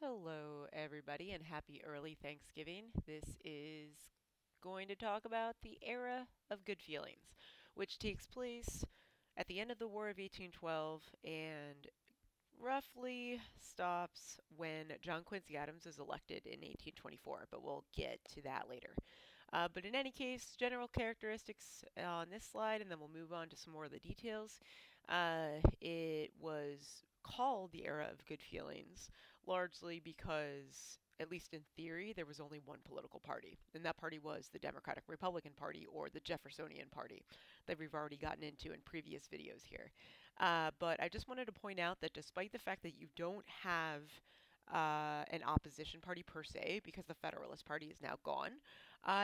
Hello, everybody, and happy early Thanksgiving. This is going to talk about the era of good feelings, which takes place at the end of the War of 1812 and roughly stops when John Quincy Adams is elected in 1824, but we'll get to that later. But in any case, general characteristics on this slide, and then we'll move on to some more of the details. It was called the era of good feelings largely because, at least in theory, there was only one political party, and that party was the Democratic Republican Party or the Jeffersonian Party that we've already gotten into in previous videos here. But I just wanted to point out that despite the fact that you don't have an opposition party per se, because the Federalist Party is now gone,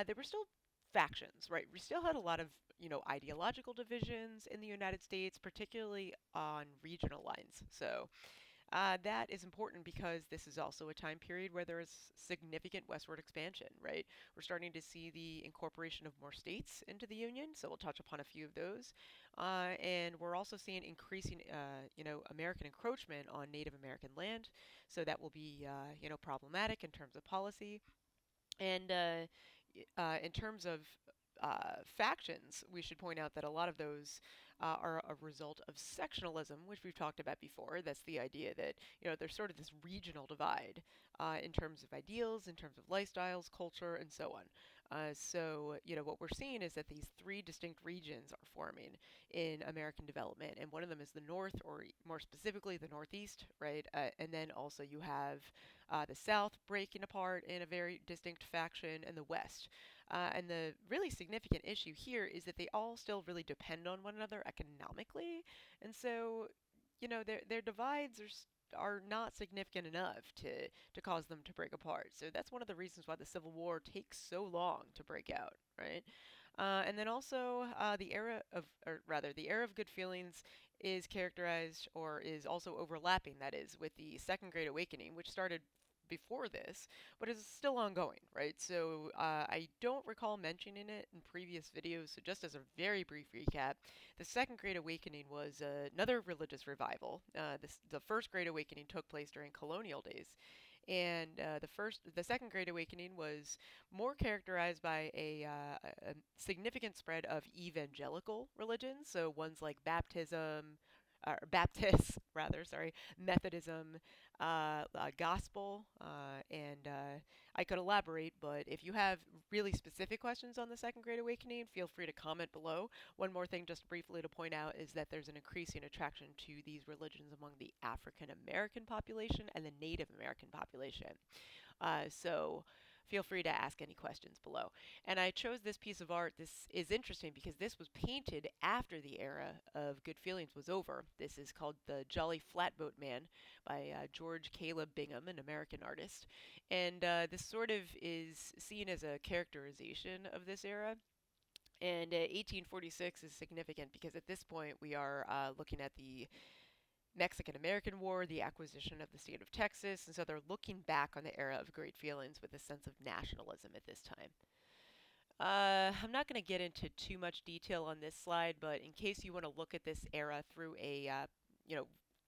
there were still factions, right? We still had a lot of, ideological divisions in the United States, particularly on regional lines. So that is important because this is also a time period where there is significant westward expansion, right? We're starting to see the incorporation of more states into the Union, so we'll touch upon a few of those. And we're also seeing increasing, American encroachment on Native American land, so that will be, problematic in terms of policy. And in terms of factions, we should point out that a lot of those are a result of sectionalism, which we've talked about before. That's the idea that, there's sort of this regional divide in terms of ideals, in terms of lifestyles, culture, and so on. What we're seeing is that these three distinct regions are forming in American development, and one of them is the North, or more specifically, the Northeast, right? And then also you have the South breaking apart in a very distinct faction, and the West. And the really significant issue here is that they all still really depend on one another economically, and so their divides are not significant enough to cause them to break apart. So that's one of the reasons why the Civil War takes so long to break out, right? And then also the era of good feelings is characterized, or is also overlapping, that is, with the Second Great Awakening, which started before this, but is still ongoing, right? So I don't recall mentioning it in previous videos, so just as a very brief recap, the Second Great Awakening was another religious revival. The First Great Awakening took place during colonial days, and the Second Great Awakening was more characterized by a significant spread of evangelical religions, so ones like baptism, or Baptists, rather, sorry, Methodism, gospel, and I could elaborate, but if you have really specific questions on the Second Great Awakening, feel free to comment below. One more thing, just briefly to point out, is that there's an increasing attraction to these religions among the African American population and the Native American population. So feel free to ask any questions below. And I chose this piece of art. This is interesting because this was painted after the era of good feelings was over. This is called The Jolly Flatboat Man by George Caleb Bingham, an American artist. And this sort of is seen as a characterization of this era. And 1846 is significant because at this point we are looking at the Mexican-American War, the acquisition of the state of Texas, and so they're looking back on the era of great feelings with a sense of nationalism at this time. I'm not going to get into too much detail on this slide, but in case you want to look at this era through a,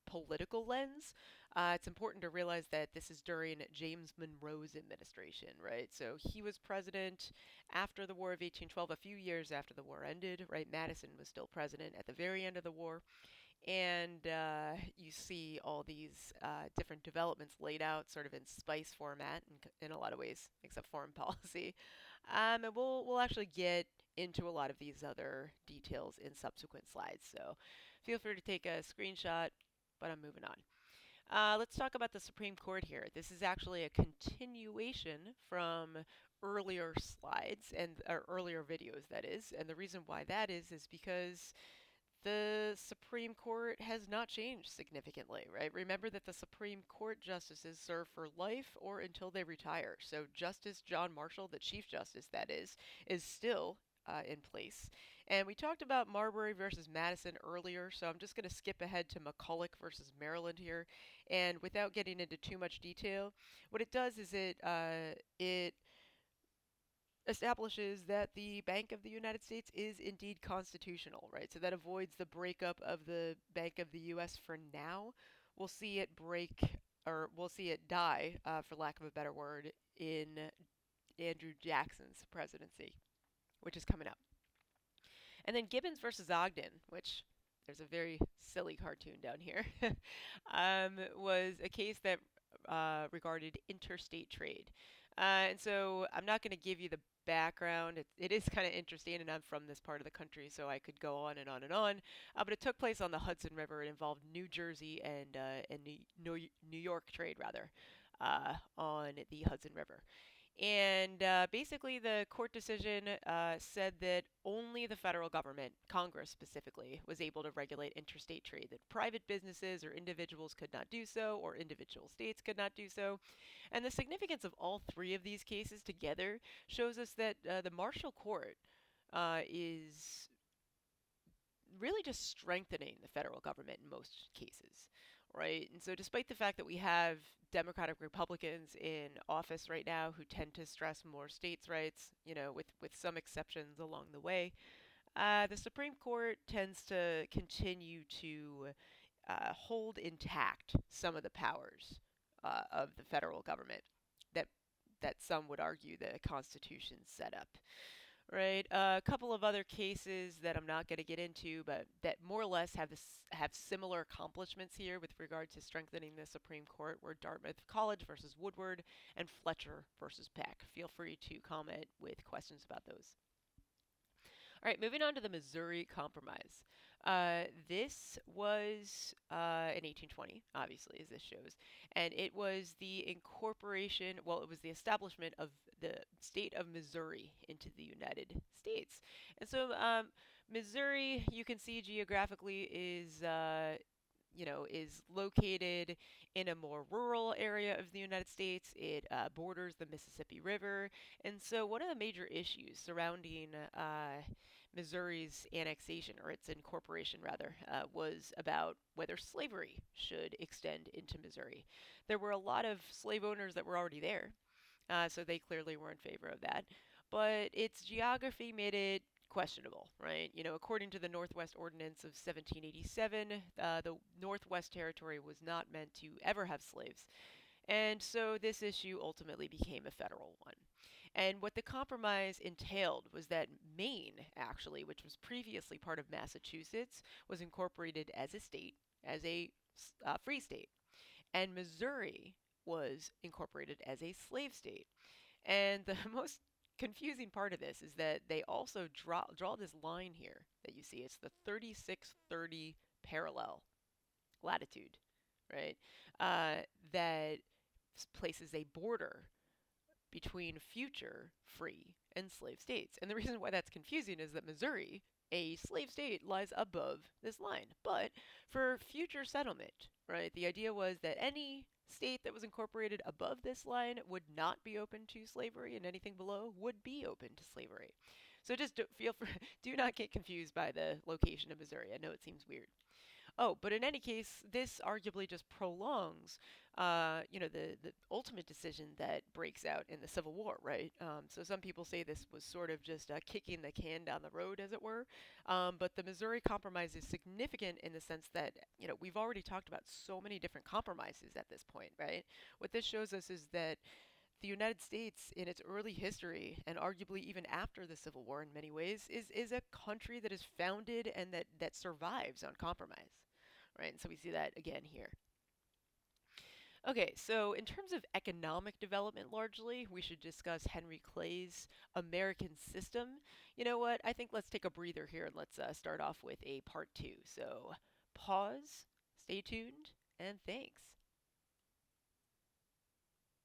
political lens, it's important to realize that this is during James Monroe's administration, right? So he was president after the War of 1812, a few years after the war ended, right? Madison was still president at the very end of the war. And you see all these different developments laid out sort of in spice format in a lot of ways, except foreign policy. And we'll actually get into a lot of these other details in subsequent slides. So feel free to take a screenshot, but I'm moving on. Let's talk about the Supreme Court here. This is actually a continuation from earlier slides or earlier videos, that is. And the reason why that is because the Supreme Court has not changed significantly, right? Remember that the Supreme Court justices serve for life or until they retire. So Justice John Marshall, the Chief Justice, that is still in place. And we talked about Marbury versus Madison earlier, so I'm just going to skip ahead to Mcculloch versus Maryland here. And without getting into too much detail, what it does is it establishes that the Bank of the United States is indeed constitutional, right? So that avoids the breakup of the Bank of the U.S. for now. We'll see it break or we'll see it die, for lack of a better word, in Andrew Jackson's presidency, which is coming up. And then Gibbons versus Ogden, which there's a very silly cartoon down here, was a case that regarded interstate trade. And so I'm not going to give you the background. It is kind of interesting, and I'm from this part of the country, so I could go on and on and on. But it took place on the Hudson River. It involved New Jersey and New York trade, rather, on the Hudson River. And basically, the court decision said that only the federal government, Congress specifically, was able to regulate interstate trade, that private businesses or individuals could not do so, or individual states could not do so. And the significance of all three of these cases together shows us that the Marshall Court is really just strengthening the federal government in most cases, right? And so, despite the fact that we have Democratic Republicans in office right now who tend to stress more states' rights, with some exceptions along the way, the Supreme Court tends to continue to hold intact some of the powers of the federal government that that some would argue the Constitution set up. Right, a couple of other cases that I'm not going to get into, but that more or less have similar accomplishments here with regard to strengthening the Supreme Court, were Dartmouth College versus Woodward and Fletcher versus Peck. Feel free to comment with questions about those. All right, moving on to the Missouri Compromise. This was in 1820, obviously, as this shows, and it was the incorporation, well, it was the establishment of the state of Missouri into the United States. And so, Missouri, you can see geographically, is located in a more rural area of the United States. It borders the Mississippi River. And so, one of the major issues surrounding Missouri's annexation, or its incorporation rather, was about whether slavery should extend into Missouri. There were a lot of slave owners that were already there, so they clearly were in favor of that. But its geography made it questionable, right? According to the Northwest Ordinance of 1787, the Northwest Territory was not meant to ever have slaves. And so this issue ultimately became a federal one. And what the compromise entailed was that Maine, actually, which was previously part of Massachusetts, was incorporated as a state, as a free state. And Missouri was incorporated as a slave state. And the most confusing part of this is that they also draw this line here that you see. It's the 3630 parallel latitude, right? That places a border between future free and slave states. And the reason why that's confusing is that Missouri, a slave state, lies above this line. But for future settlement, right, the idea was that any state that was incorporated above this line would not be open to slavery, and anything below would be open to slavery. So just do not get confused by the location of Missouri. I know it seems weird. Oh, but in any case, this arguably just prolongs, the ultimate decision that breaks out in the Civil War, right? So some people say this was sort of just kicking the can down the road, as it were. But the Missouri Compromise is significant in the sense that, we've already talked about so many different compromises at this point, right? What this shows us is that the United States, in its early history, and arguably even after the Civil War in many ways, is a country that is founded and that survives on compromise, right? And so we see that again here. Okay, so in terms of economic development largely, we should discuss Henry Clay's American system. You know what? I think let's take a breather here and let's start off with a part two. So pause, stay tuned, and thanks.